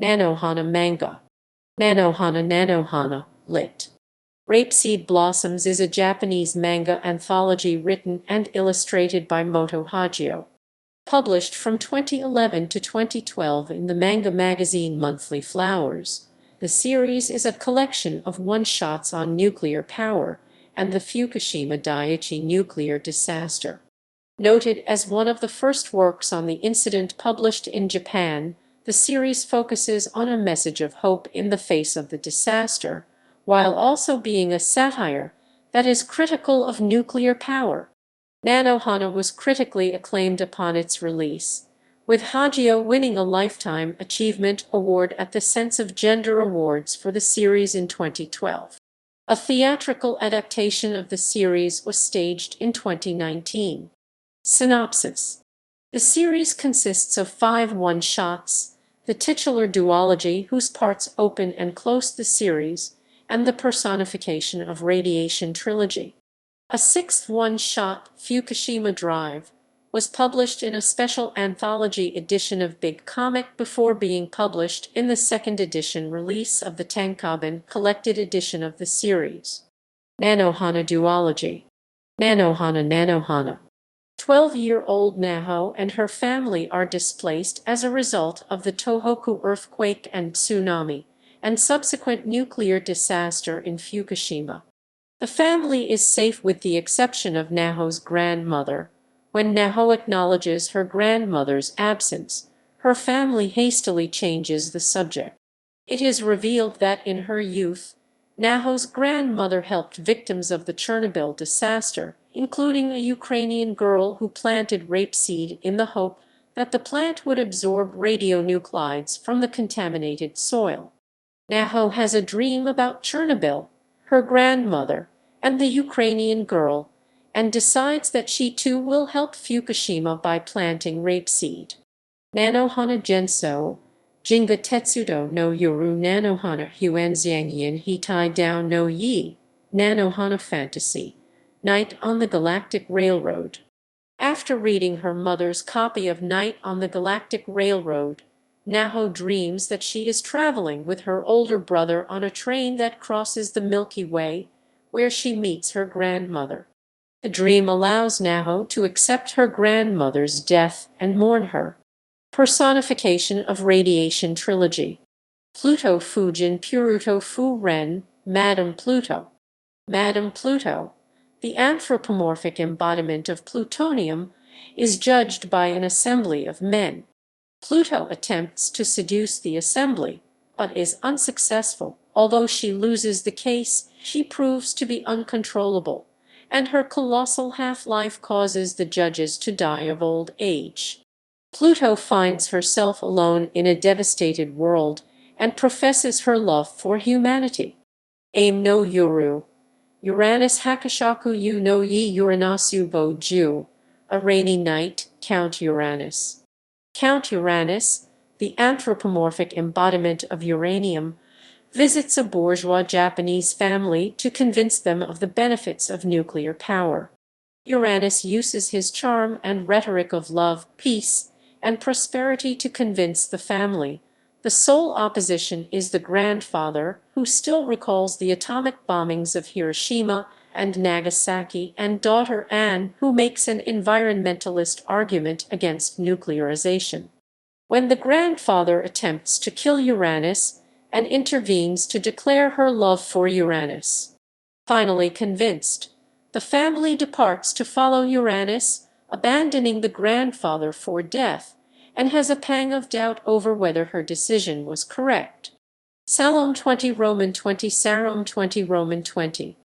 Nanohana manga. Nanohana, lit. Rapeseed Blossoms is a Japanese manga anthology written and illustrated by Moto Hagio. Published from 2011 to 2012 in the manga magazine Monthly Flowers, the series is a collection of one-shots on nuclear power and the Fukushima Daiichi nuclear disaster. Noted as one of the first works on the incident published in Japan, the series focuses on a message of hope in the face of the disaster, while also being a satire that is critical of nuclear power. Nanohana was critically acclaimed upon its release, with Hagio winning a Lifetime Achievement Award at the Sense of Gender Awards for the series in 2012. A theatrical adaptation of the series was staged in 2019. Synopsis. The series consists of 5 one-shots, the titular duology whose parts open and close the series, and the Personification of Radiation trilogy. A 6th one-shot, Fukushima Drive, was published in a special anthology edition of Big Comic before being published in the 2nd edition release of the Tankobon collected edition of the series. Nanohana duology. Nanohana. 12-year-old Naho and her family are displaced as a result of the Tohoku earthquake and tsunami, and subsequent nuclear disaster in Fukushima. The family is safe with the exception of Naho's grandmother. When Naho acknowledges her grandmother's absence, her family hastily changes the subject. It is revealed that in her youth, Naho's grandmother helped victims of the Chernobyl disaster, including a Ukrainian girl who planted rapeseed in the hope that the plant would absorb radionuclides from the contaminated soil. Naho has a dream about Chernobyl, her grandmother, and the Ukrainian girl, and decides that she too will help Fukushima by planting rapeseed. Nanohana Genso, Jinga Tetsudo no Yoru Nanohana Huanxiangyan Hitai Dao no Yi, Nanohana Fantasy, Night on the Galactic Railroad. After reading her mother's copy of Night on the Galactic Railroad, Naho dreams that she is traveling with her older brother on a train that crosses the Milky Way, where she meets her grandmother. The dream allows Naho to accept her grandmother's death and mourn her. Personification of Radiation trilogy. Pluto Fujin Puruto Fu Ren, Madame Pluto. Madame Pluto, the anthropomorphic embodiment of plutonium, is judged by an assembly of men. Pluto attempts to seduce the assembly, but is unsuccessful. Although she loses the case, she proves to be uncontrollable, and her colossal half-life causes the judges to die of old age. Pluto finds herself alone in a devastated world and professes her love for humanity. Aim no Yoru. Uranus Hakashaku yu no yi Uranasu bo ju. A rainy night, Count Uranus. Count Uranus, the anthropomorphic embodiment of uranium, visits a bourgeois Japanese family to convince them of the benefits of nuclear power. Uranus uses his charm and rhetoric of love, peace, and prosperity to convince the family. The sole opposition is the grandfather, who still recalls the atomic bombings of Hiroshima and Nagasaki, and daughter Anne, who makes an environmentalist argument against nuclearization. When the grandfather attempts to kill Uranus, Anne intervenes to declare her love for Uranus. Finally convinced, the family departs to follow Uranus, abandoning the grandfather for death, and has a pang of doubt over whether her decision was correct. Salome 20 Roman 20 Salome 20 Roman 20.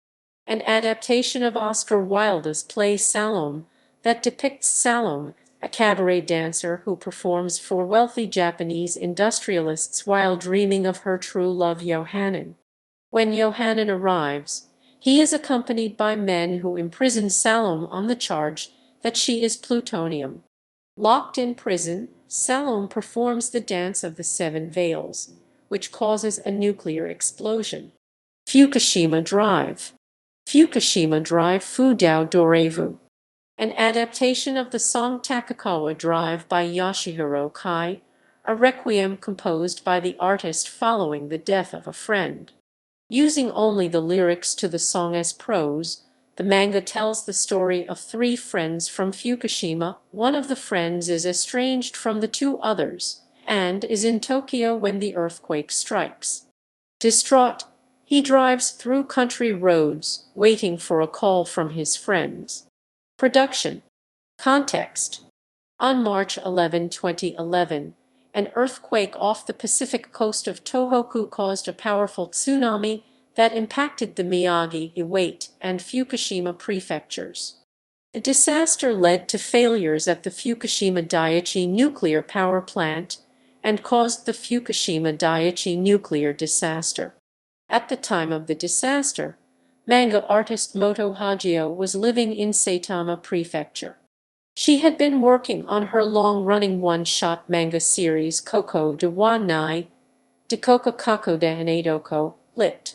An adaptation of Oscar Wilde's play Salome that depicts Salome, a cabaret dancer who performs for wealthy Japanese industrialists while dreaming of her true love Yohanan. When Yohanan arrives, he is accompanied by men who imprison Salome on the charge that she is plutonium. Locked in prison, Salome performs the dance of the 7 veils, which causes a nuclear explosion. Fukushima Drive. Fukushima Drive Fudao Dorevu. An adaptation of the song Takakawa Drive by Yoshihiro Kai, a requiem composed by the artist following the death of a friend. Using only the lyrics to the song as prose, the manga tells the story of three friends from Fukushima. One of the friends is estranged from the two others and is in Tokyo when the earthquake strikes. Distraught, he drives through country roads, waiting for a call from his friends. Production context. On March 11, 2011, an earthquake off the Pacific coast of Tohoku caused a powerful tsunami that impacted the Miyagi, Iwate, and Fukushima prefectures. The disaster led to failures at the Fukushima Daiichi nuclear power plant and caused the Fukushima Daiichi nuclear disaster. At the time of the disaster, manga artist Moto Hagio was living in Saitama Prefecture. She had been working on her long-running one-shot manga series Koko de wa Nai, Dikoko Kako de Hanedoko, lit.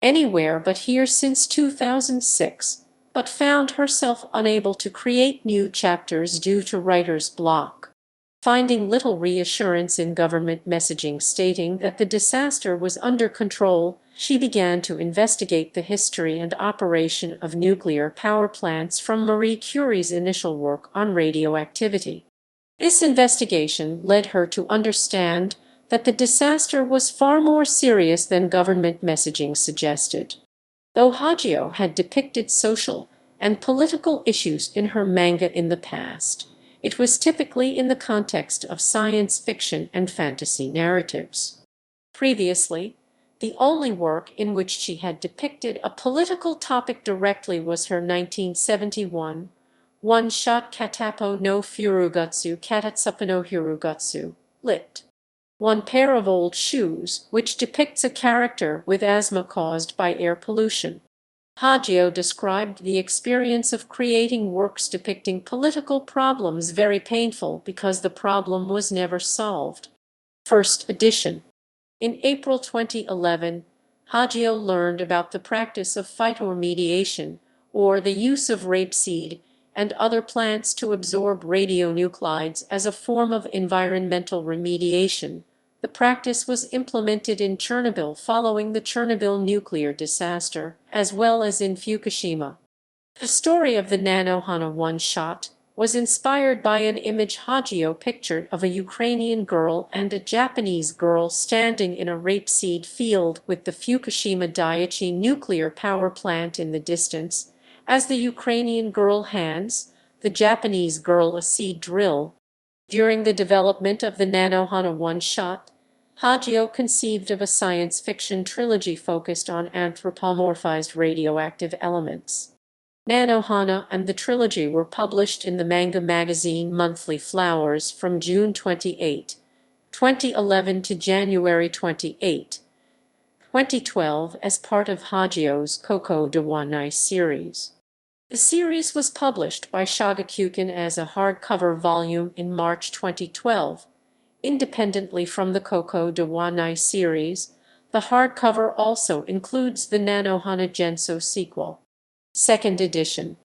Anywhere but here since 2006, but found herself unable to create new chapters due to writer's block. Finding little reassurance in government messaging stating that the disaster was under control, she began to investigate the history and operation of nuclear power plants from Marie Curie's initial work on radioactivity. This investigation led her to understand that the disaster was far more serious than government messaging suggested. Though Hagio had depicted social and political issues in her manga in the past, it was typically in the context of science fiction and fantasy narratives. Previously, the only work in which she had depicted a political topic directly was her 1971 one-shot Katapo no Furugatsu Katatsupa no Hirugatsu, lit. One Pair of Old Shoes, which depicts a character with asthma caused by air pollution. Hagio described the experience of creating works depicting political problems very painful because the problem was never solved. First edition. In April 2011, Hagio learned about the practice of phytoremediation, or the use of rapeseed and other plants to absorb radionuclides as a form of environmental remediation. The practice was implemented in Chernobyl following the Chernobyl nuclear disaster, as well as in Fukushima. The story of the Nanohana one-shot was inspired by an image Hagio pictured of a Ukrainian girl and a Japanese girl standing in a rapeseed field with the Fukushima Daiichi nuclear power plant in the distance, as the Ukrainian girl hands the Japanese girl a seed drill. During the development of the Nanohana one-shot, Hagio conceived of a science fiction trilogy focused on anthropomorphized radioactive elements. Nanohana and the trilogy were published in the manga magazine Monthly Flowers from June 28, 2011 to January 28, 2012 as part of Hagio's Koko de wa Nai series. The series was published by Shagakukan as a hardcover volume in March 2012. Independently from the Koko de wa Nai series, the hardcover also includes the Nanohana Genso sequel. Second edition.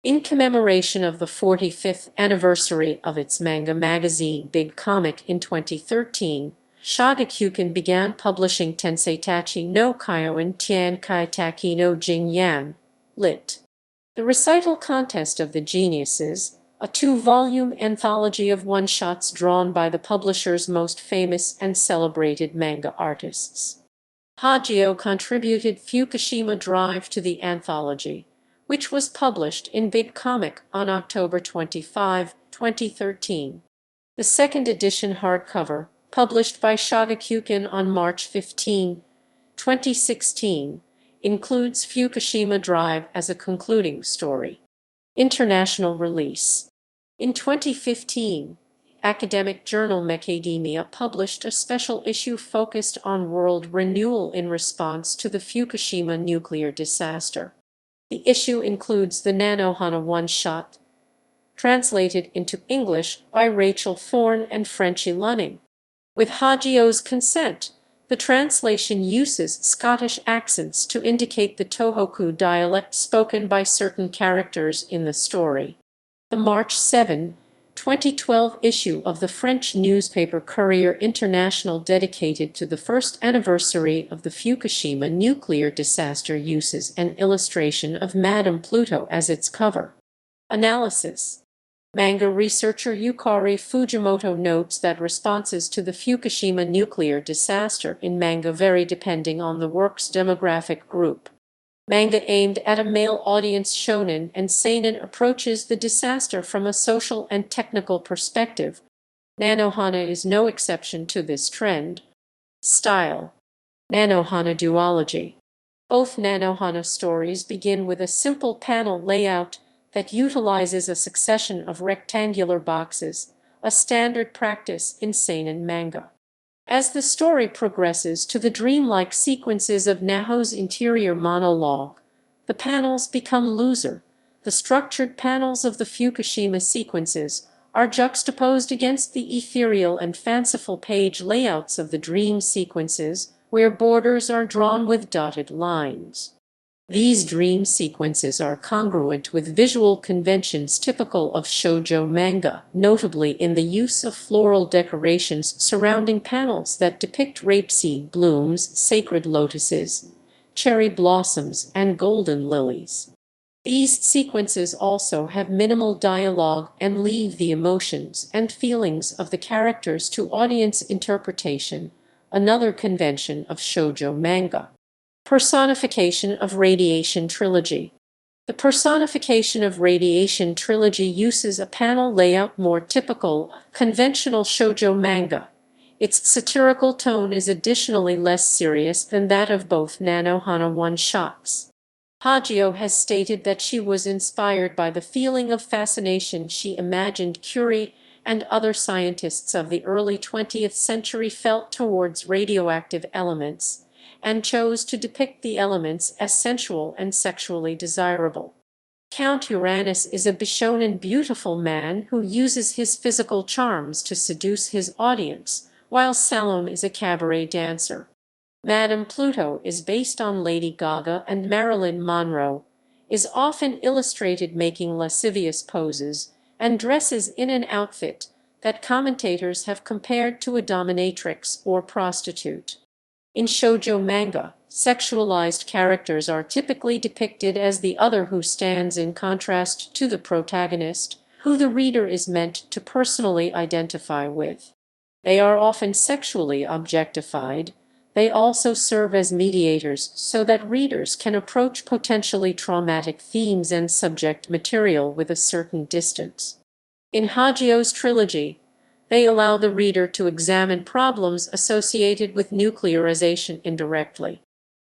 In commemoration of the 45th anniversary of its manga magazine Big Comic in 2013, Shagakukan began publishing Tenseitachi no Kyoin Tiankai Taki no Jingyan, lit. The Recital Contest of the Geniuses, a 2-volume anthology of one-shots drawn by the publisher's most famous and celebrated manga artists. Hagio contributed Fukushima Drive to the anthology, which was published in Big Comic on October 25, 2013. The second edition hardcover, published by Shagakukan on March 15, 2016, includes Fukushima Drive as a concluding story. International release. In 2015, academic journal Macademia published a special issue focused on world renewal in response to the Fukushima nuclear disaster. The issue includes the Nanohana one-shot, translated into English by Rachel Thorne and Frenchie Lunning. With Hagio's consent, the translation uses Scottish accents to indicate the Tohoku dialect spoken by certain characters in the story. The March 7, 2012 issue of the French newspaper Courrier International dedicated to the first anniversary of the Fukushima nuclear disaster uses an illustration of Madame Pluto as its cover. Analysis. Manga researcher Yukari Fujimoto notes that responses to the Fukushima nuclear disaster in manga vary depending on the work's demographic group. Manga aimed at a male audience shonen and seinen approaches the disaster from a social and technical perspective. Nanohana is no exception to this trend. Style. Nanohana duology. Both Nanohana stories begin with a simple panel layout that utilizes a succession of rectangular boxes, a standard practice in seinen manga. As the story progresses to the dreamlike sequences of Naho's interior monologue, the panels become looser. The structured panels of the Fukushima sequences are juxtaposed against the ethereal and fanciful page layouts of the dream sequences, where borders are drawn with dotted lines. These dream sequences are congruent with visual conventions typical of shoujo manga, notably in the use of floral decorations surrounding panels that depict rapeseed blooms, sacred lotuses, cherry blossoms, and golden lilies. These sequences also have minimal dialogue and leave the emotions and feelings of the characters to audience interpretation, another convention of shoujo manga. Personification of Radiation Trilogy. The Personification of Radiation Trilogy uses a panel layout more typical, conventional shoujo manga. Its satirical tone is additionally less serious than that of both Nanohana one-shots. Hagio has stated that she was inspired by the feeling of fascination she imagined Curie and other scientists of the early 20th century felt towards radioactive elements, and chose to depict the elements as sensual and sexually desirable. Count Uranus is a Bishonen beautiful man who uses his physical charms to seduce his audience, while Salome is a cabaret dancer. Madame Pluto is based on Lady Gaga and Marilyn Monroe, is often illustrated making lascivious poses, and dresses in an outfit that commentators have compared to a dominatrix or prostitute. In shoujo manga, sexualized characters are typically depicted as the other who stands in contrast to the protagonist, who the reader is meant to personally identify with. They are often sexually objectified. They also serve as mediators so that readers can approach potentially traumatic themes and subject material with a certain distance. In Hagio's trilogy, they allow the reader to examine problems associated with nuclearization indirectly.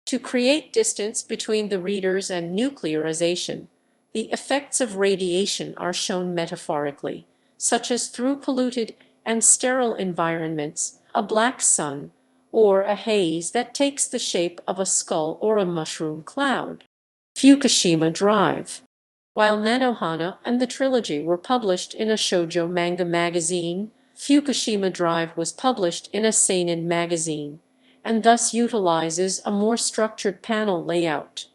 To create distance between the readers and nuclearization, the effects of radiation are shown metaphorically, such as through polluted and sterile environments, a black sun, or a haze that takes the shape of a skull or a mushroom cloud. Fukushima Drive. While Nanohana and the trilogy were published in a shoujo manga magazine, Fukushima Drive was published in a seinen magazine, and thus utilizes a more structured panel layout.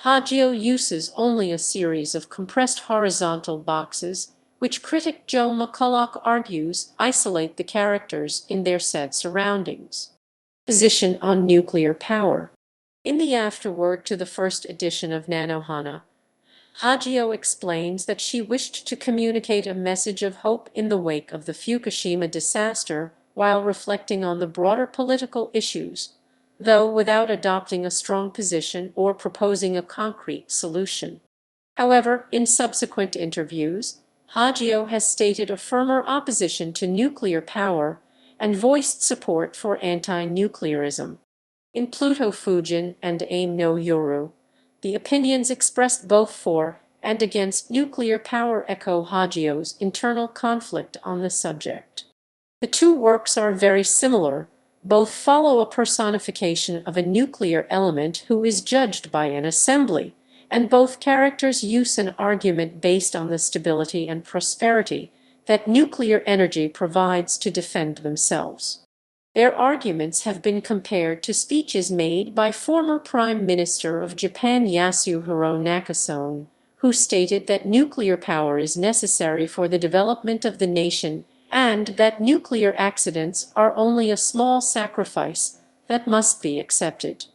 Hagio uses only a series of compressed horizontal boxes, which critic Joe McCulloch argues isolate the characters in their set surroundings. Position on nuclear power. In the afterword to the first edition of Nanohana, Hagio explains that she wished to communicate a message of hope in the wake of the Fukushima disaster while reflecting on the broader political issues, though without adopting a strong position or proposing a concrete solution. However, in subsequent interviews, Hagio has stated a firmer opposition to nuclear power and voiced support for anti-nuclearism. In Pluto Fujin and Aim no Yoru, the opinions expressed both for and against nuclear power echo Hagio's internal conflict on the subject. The two works are very similar. Both follow a personification of a nuclear element who is judged by an assembly, and both characters use an argument based on the stability and prosperity that nuclear energy provides to defend themselves. Their arguments have been compared to speeches made by former Prime Minister of Japan Yasuhiro Nakasone, who stated that nuclear power is necessary for the development of the nation and that nuclear accidents are only a small sacrifice that must be accepted.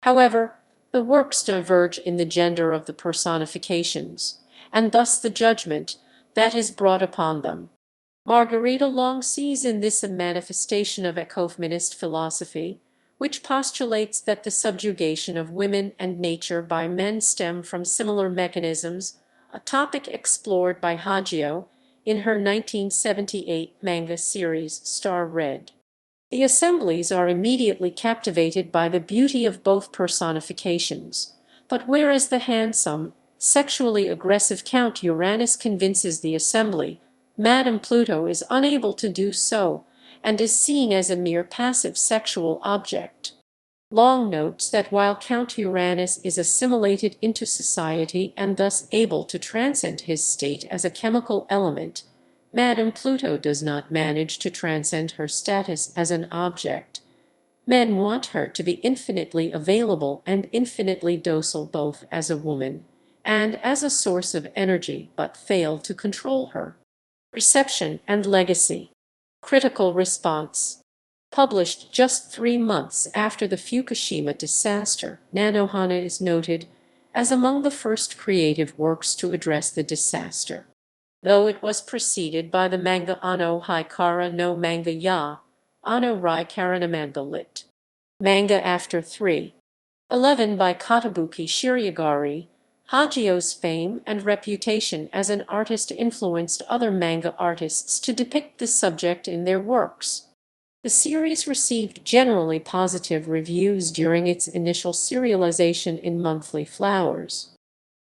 However, the works diverge in the gender of the personifications, and thus the judgment that is brought upon them. Margarita Long sees in this a manifestation of ecofeminist philosophy, which postulates that the subjugation of women and nature by men stem from similar mechanisms, a topic explored by Hagio in her 1978 manga series Star Red. The assemblies are immediately captivated by the beauty of both personifications, but whereas the handsome, sexually aggressive Count Uranus convinces the assembly, Madame Pluto is unable to do so, and is seen as a mere passive sexual object. Long notes that while Count Uranus is assimilated into society and thus able to transcend his state as a chemical element, Madame Pluto does not manage to transcend her status as an object. Men want her to be infinitely available and infinitely docile both as a woman and as a source of energy, but fail to control her. Reception and legacy. Critical response. Published just 3 months after the Fukushima disaster, Nanohana is noted as among the first creative works to address the disaster. Though it was preceded by the manga Ano Haikara no Manga Ya, Ano Rai Karana Manga Lit. Manga After 3:11 by Katabuki Shirayagari, Hagio's fame and reputation as an artist influenced other manga artists to depict the subject in their works. The series received generally positive reviews during its initial serialization in Monthly Flowers.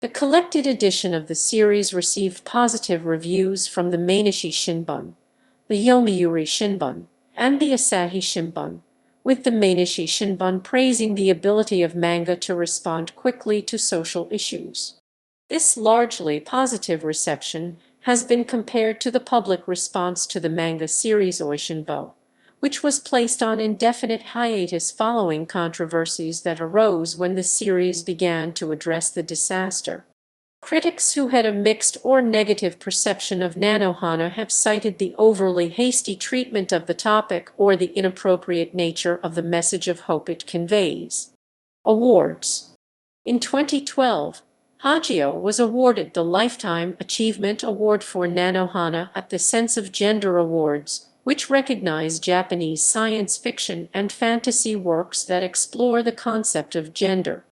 The collected edition of the series received positive reviews from the Mainichi Shinbun, the Yomiuri Shinbun, and the Asahi Shinbun, with the Mainichi Shinbun praising the ability of manga to respond quickly to social issues. This largely positive reception has been compared to the public response to the manga series Oishinbo, which was placed on indefinite hiatus following controversies that arose when the series began to address the disaster. Critics who had a mixed or negative perception of Nanohana have cited the overly hasty treatment of the topic or the inappropriate nature of the message of hope it conveys. Awards. In 2012, Hagio was awarded the Lifetime Achievement Award for Nanohana at the Sense of Gender Awards, which recognize Japanese science fiction and fantasy works that explore the concept of gender.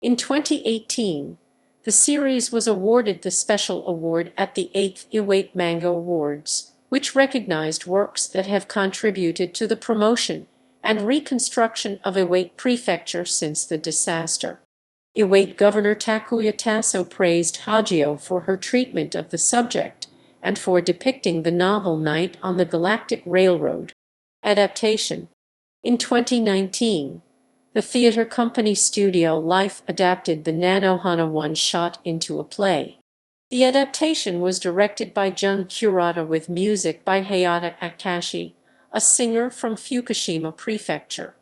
In 2018, the series was awarded the Special Award at the 8th Iwate Manga Awards, which recognized works that have contributed to the promotion and reconstruction of Iwate Prefecture since the disaster. Iwate Governor Takuya Tasso praised Hagio for her treatment of the subject and for depicting the novel Night on the Galactic Railroad. Adaptation. In 2019, the theater company Studio Life adapted the Nanohana one-shot into a play. The adaptation was directed by Jun Kurata with music by Hayata Akashi, a singer from Fukushima Prefecture.